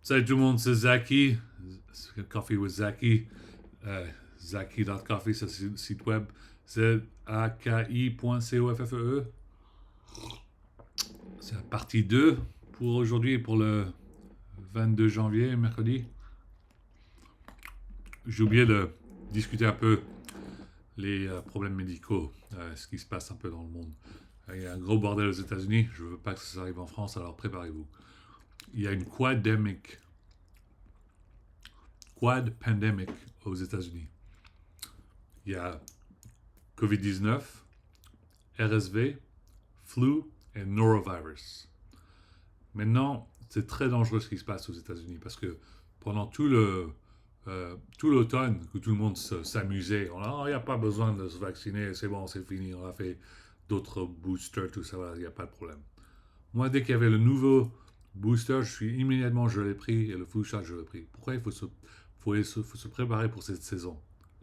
Salut tout le monde, c'est Zaki. Coffee with Zaki. Zaki.coffee, c'est le site web. zaki.coffee. C'est la partie 2 pour aujourd'hui, pour le 22 janvier, mercredi. J'ai oublié de discuter un peu les problèmes médicaux, ce qui se passe un peu dans le monde. Il y a un gros bordel aux États-Unis. Je veux pas que ça arrive en France, alors préparez-vous. Il y a une quad pandemic aux États-Unis. Il y a COVID-19, RSV, flu et norovirus. Maintenant, c'est très dangereux ce qui se passe aux États-Unis parce que pendant tout l'automne, que tout le monde s'amusait, il n'y a pas besoin de se vacciner, c'est bon, c'est fini, on a fait d'autres boosters, tout ça, il n'y a pas de problème. Moi, dès qu'il y avait le nouveau booster, je l'ai pris et le flu shot, je l'ai pris. Pourquoi faut se préparer pour cette saison?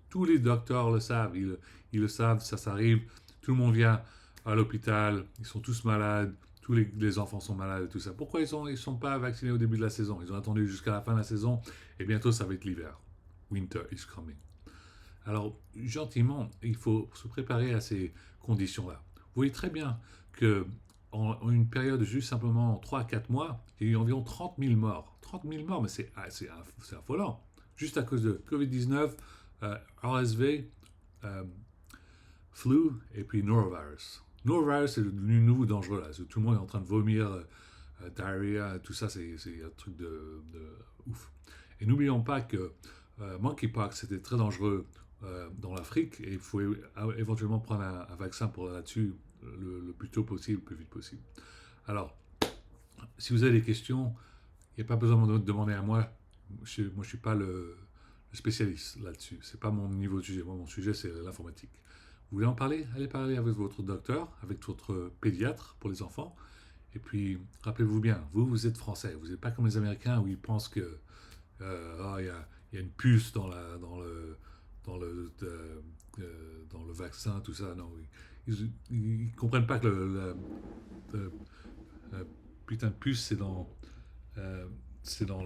Tous les docteurs le savent, ils le savent, ça s'arrive, tout le monde vient à l'hôpital, ils sont tous malades, tous les enfants sont malades et tout ça. Pourquoi ils sont pas vaccinés au début de la saison? Ils ont attendu jusqu'à la fin de la saison et bientôt ça va être l'hiver. Winter is coming. Alors, gentiment, il faut se préparer à ces conditions-là. Vous voyez très bien que en une période de juste simplement 3 à 4 mois, il y a eu environ 30 000 morts. 30 000 morts, mais c'est affolant. Juste à cause de COVID-19, RSV, euh, flu et puis norovirus. Norovirus est devenu nouveau dangereux là. Tout le monde est en train de vomir, diarrhea, tout ça, c'est un truc de ouf. Et n'oublions pas que monkeypox c'était très dangereux dans l'Afrique et il faut éventuellement prendre un vaccin pour là-dessus le plus tôt possible, le plus vite possible. Alors, si vous avez des questions, il n'y a pas besoin de me demander à moi. Moi, je ne suis pas le spécialiste là-dessus. C'est pas mon niveau de sujet. Moi, mon sujet, c'est l'informatique. Vous voulez en parler? Allez parler avec votre docteur, avec votre pédiatre pour les enfants. Et puis, rappelez-vous bien, vous êtes français. Vous n'êtes pas comme les Américains où ils pensent que y a une puce dans le, dans le vaccin, tout ça. Non, ils ne comprennent pas que le putain de puce, euh, c'est dans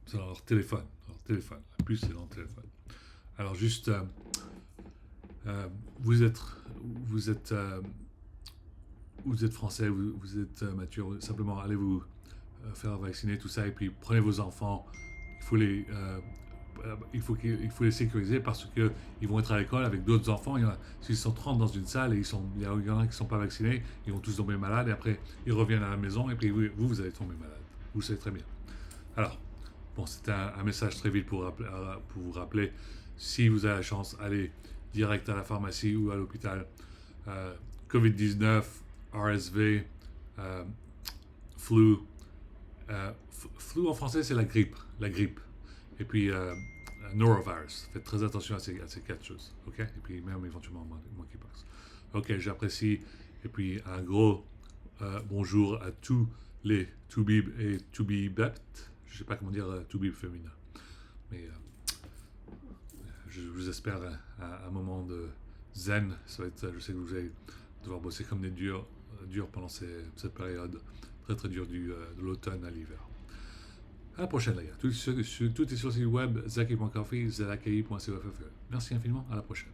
c'est dans leur téléphone. Leur téléphone. La puce, c'est dans le téléphone. Alors, juste, vous êtes, vous êtes, euh, vous êtes français, vous êtes mature. Simplement, allez vous faire vacciner, tout ça, et puis prenez vos enfants. Il faut les, il faut les sécuriser parce que ils vont être à l'école avec d'autres enfants. S'ils sont 30 dans une salle et il y en a qui ne sont pas vaccinés, ils vont tous tomber malades et après ils reviennent à la maison et puis vous allez tomber malade. Vous le savez très bien. Alors, bon, c'était un message très vite pour vous rappeler, si vous avez la chance, allez direct à la pharmacie ou à l'hôpital. COVID-19, RSV, euh, flu. Flu en français, c'est la grippe. La grippe. Et puis, norovirus. Faites très attention à ces quatre choses. OK? Et puis, même éventuellement, monkeypox. OK, j'apprécie. Et puis, un gros bonjour à tous les Toubib et Toubibept. Je ne sais pas comment dire Toubib féminin. Mais je vous espère un moment de zen. Ça va être, je sais que vous allez devoir bosser comme des durs pendant cette période très très dure de l'automne à l'hiver. À la prochaine, les gars. Tout est sur le site web zaki.coffee, zaki.coffee. Merci infiniment. À la prochaine.